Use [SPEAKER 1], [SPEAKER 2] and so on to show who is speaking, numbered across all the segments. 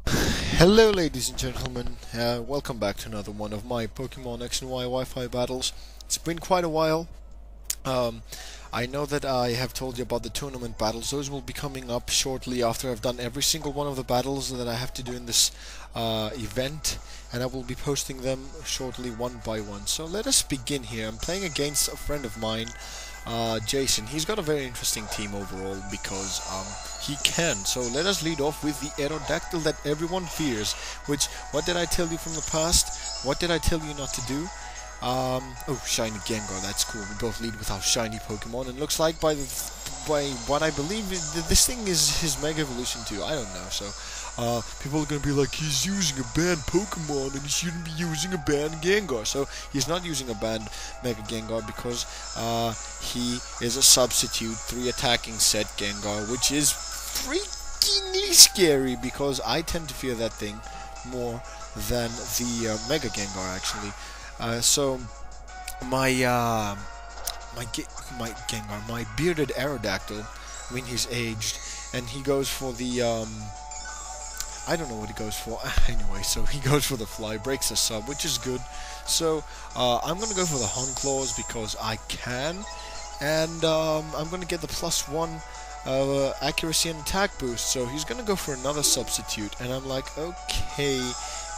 [SPEAKER 1] Hello ladies and gentlemen, welcome back to another one of my Pokemon X and Y Wi-Fi battles. It's been quite a while. Um, I know that I have told you about the tournament battles. Those will be coming up shortly after I've done every single one of the battles that I have to do in this event, and I will be posting them shortly one by one. So let us begin here. I'm playing against a friend of mine, Jason. He's got a very interesting team overall because he can. So let us lead off with the Aerodactyl that everyone fears. Which, what did I tell you from the past? What did I tell you not to do? Oh, shiny Gengar, that's cool. We both lead with our shiny Pokemon, and looks like by what I believe, this thing is his Mega Evolution too. I don't know, so, people are gonna be like, he's using a banned Pokemon, and he shouldn't be using a banned Gengar. So, he's not using a banned Mega Gengar because, he is a substitute 3 attacking set Gengar, which is freakingly scary because I tend to fear that thing more than the Mega Gengar, actually. So my Gengar, my bearded Aerodactyl, I mean he's aged, and he goes for the I don't know what he goes for. Anyway, so he goes for the Fly, breaks the sub, which is good. So I'm gonna go for the Hunclaws because I can, and I'm gonna get the +1 accuracy and attack boost. So he's gonna go for another substitute, and I'm like, okay,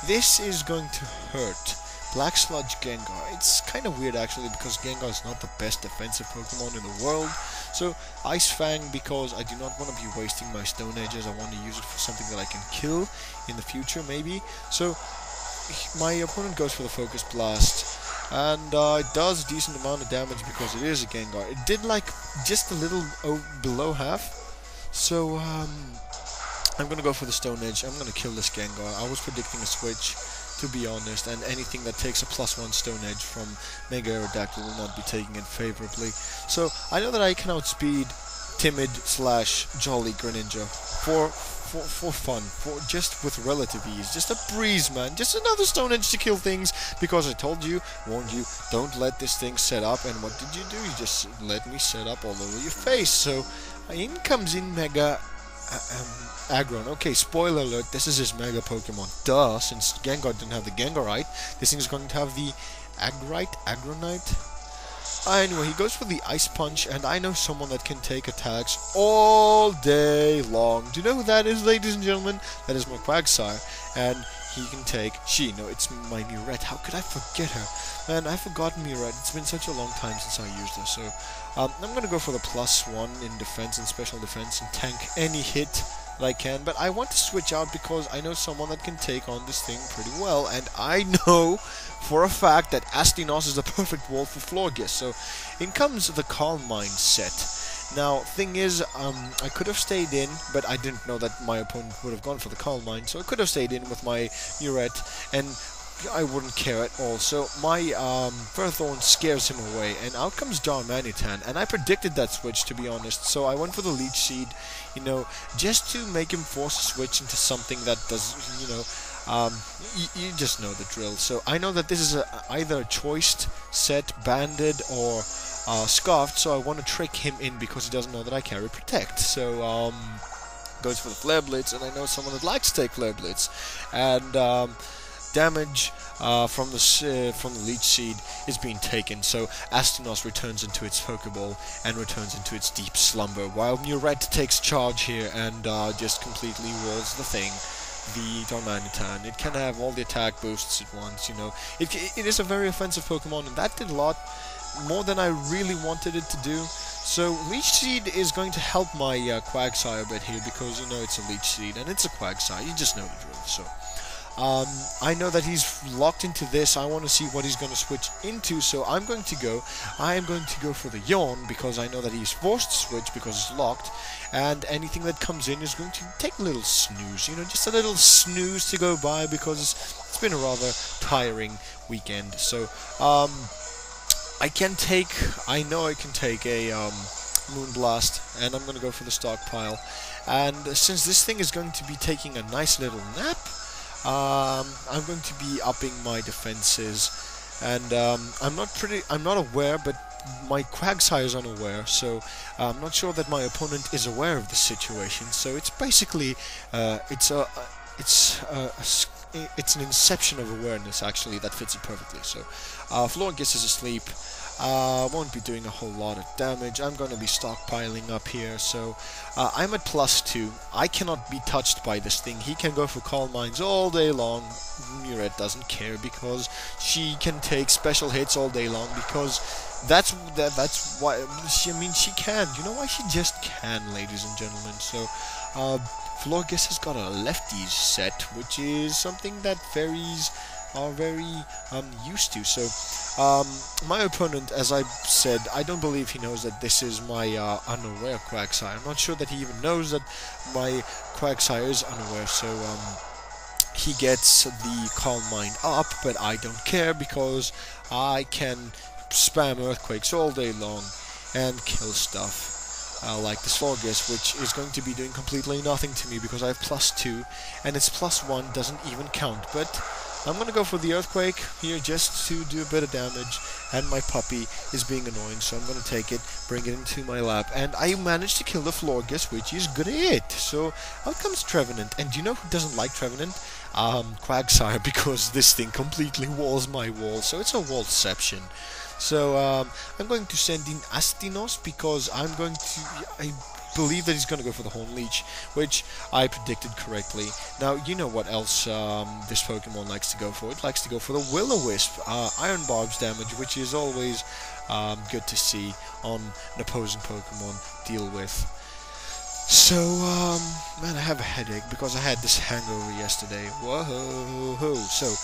[SPEAKER 1] this is going to hurt. Black Sludge Gengar. It's kind of weird actually because Gengar is not the best defensive Pokemon in the world. So Ice Fang because I do not want to be wasting my Stone Edges. I want to use it for something that I can kill in the future maybe. So my opponent goes for the Focus Blast, and it does a decent amount of damage because it is a Gengar. It did like just a little below half. So I'm gonna go for the Stone Edge. I'm gonna kill this Gengar. I was predicting a switch, to be honest, and anything that takes a +1 Stone Edge from Mega Aerodactyl will not be taking it favorably. So I know that I can outspeed Timid / Jolly Greninja for fun, for just with relative ease. Just a breeze, man. Just another Stone Edge to kill things, because I told you, warned you, don't let this thing set up, and what did you do? You just let me set up all over your face. So in comes in Mega Aggron. Okay, spoiler alert, this is his Mega Pokemon. Duh, since Gengar didn't have the Gengarite, this thing is going to have the Agronite? Anyway, he goes for the Ice Punch, and I know someone that can take attacks all day long. Do you know who that is, ladies and gentlemen? That is my Quagsire, and he can take... it's my Murette. How could I forget her? Man, I've forgotten Murette. It's been such a long time since I used her, so... I'm gonna go for the +1 in defense and special defense and tank any hit that I can, but I want to switch out because I know someone that can take on this thing pretty well, and I know for a fact that Astinos is the perfect wall for Florges. So in comes the Calm Mind set. Now, thing is, I could have stayed in, but I didn't know that my opponent would have gone for the Calm Mind, so I could have stayed in with my Murette, and I wouldn't care at all. So my Ferrothorn scares him away, and out comes Darmanitan, and I predicted that switch, to be honest, so I went for the Leech Seed, just to make him force a switch into something that does, you just know the drill. So I know that this is either a choiced set, banded, or scarfed, so I want to trick him in because he doesn't know that I carry Protect. So goes for the Flare Blitz, and I know someone that likes to take Flare Blitz, and damage from the Leech Seed is being taken, so Astinos returns into its Pokeball and returns into its deep slumber, while Murette takes charge here and just completely rolls the thing. The Darmanitan. It can have all the attack boosts at once, It is a very offensive Pokemon, and that did a lot more than I really wanted it to do. So Leech Seed is going to help my Quagsire a bit here, because it's a Leech Seed and it's a Quagsire. You just know the drill. So I know that he's locked into this. I want to see what he's going to switch into, so I am going to go for the Yawn, because I know that he's forced to switch because it's locked, and anything that comes in is going to take a little snooze, just a little snooze to go by, because it's been a rather tiring weekend. So I know I can take a Moonblast, and I'm going to go for the Stockpile, and since this thing is going to be taking a nice little nap, I'm going to be upping my defenses, and I'm not aware, but my Quagsire is unaware, so I'm not sure that my opponent is aware of the situation. So it's basically it's an inception of awareness actually that fits it perfectly. So Florges is asleep. Won't be doing a whole lot of damage. I'm going to be stockpiling up here. So I'm at +2. I cannot be touched by this thing. He can go for Calm Minds all day long. Muret doesn't care because she can take special hits all day long because that's why she can. You know why she just can, ladies and gentlemen. So Florges has got a lefties set, which is something that fairies are very used to. So my opponent, as I said, I don't believe he knows that this is my unaware Quagsire. I'm not sure that he even knows that my Quagsire is unaware. So he gets the Calm Mind up, but I don't care because I can spam Earthquakes all day long and kill stuff. Like this Florges, which is going to be doing completely nothing to me because I have +2, and its +1 doesn't even count. But I'm going to go for the Earthquake here just to do a bit of damage, and my puppy is being annoying, so I'm going to take it, bring it into my lap, and I managed to kill the Florges, which is great. So out comes Trevenant, and do you know who doesn't like Trevenant? Quagsire, because this thing completely walls my wall, so it's a wallception. So I'm going to send in Astinos because I believe that he's going to go for the Horn Leech, which I predicted correctly. Now, you know what else this Pokemon likes to go for. It likes to go for the Will-O-Wisp, Iron Barb's damage, which is always good to see on an opposing Pokemon deal with. So, man, I have a headache because I had this hangover yesterday. Whoa! So,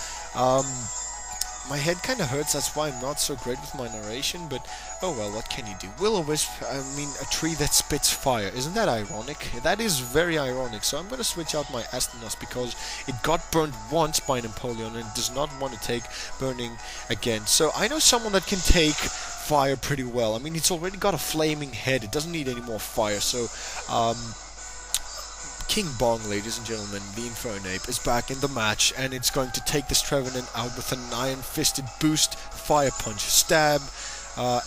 [SPEAKER 1] my head kind of hurts, that's why I'm not so great with my narration, but oh well, what can you do? Will-O-Wisp, I mean, a tree that spits fire. Isn't that ironic? That is very ironic, so I'm going to switch out my Astinos because it got burned once by Napoleon and does not want to take burning again. So I know someone that can take fire pretty well. I mean, it's already got a flaming head, it doesn't need any more fire, so King Bong, ladies and gentlemen, the Infernape, is back in the match, and it's going to take this Trevenant out with an Iron-Fisted Boost, Fire Punch, Stab,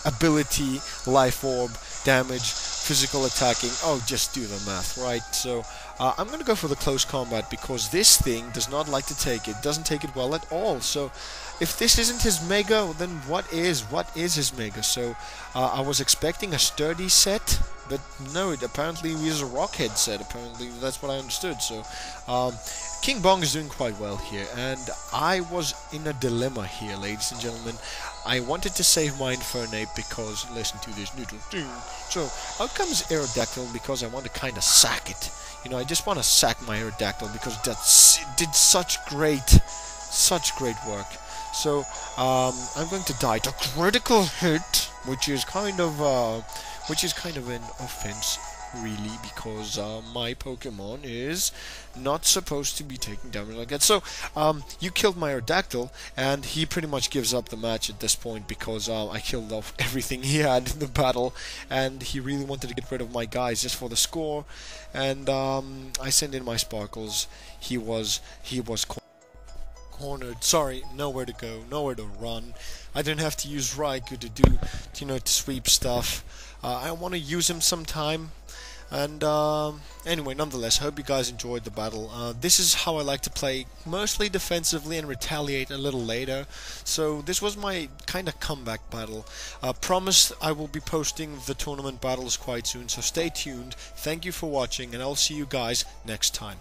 [SPEAKER 1] Ability, Life Orb, Damage, Physical Attacking. Oh, just do the math, right? So, I'm going to go for the Close Combat because this thing does not like to take it. Doesn't take it well at all. So, if this isn't his Mega, then what is? What is his Mega? So, I was expecting a Sturdy set, but no, it apparently is a Rockhead set. Apparently, that's what I understood. So, King Bong is doing quite well here, and I was in a dilemma here, ladies and gentlemen. I wanted to save my Infernape because, listen to this neutral thing. So, out comes Aerodactyl because I want to kind of sack it. You know, I just want to sack my Aerodactyl because it did such great work. So, I'm going to die to critical hit, which is kind of an offense, really, because my Pokemon is not supposed to be taking damage like that. So, you killed my Aerodactyl, and he pretty much gives up the match at this point because I killed off everything he had in the battle, and he really wanted to get rid of my guys just for the score. And I sent in my Sparkles. He was cornered. Sorry, nowhere to go, nowhere to run. I didn't have to use Raikou to do, to sweep stuff. I want to use him sometime. And anyway, nonetheless, I hope you guys enjoyed the battle. This is how I like to play, mostly defensively and retaliate a little later. So this was my kind of comeback battle. Promise I will be posting the tournament battles quite soon, so stay tuned. Thank you for watching, and I'll see you guys next time.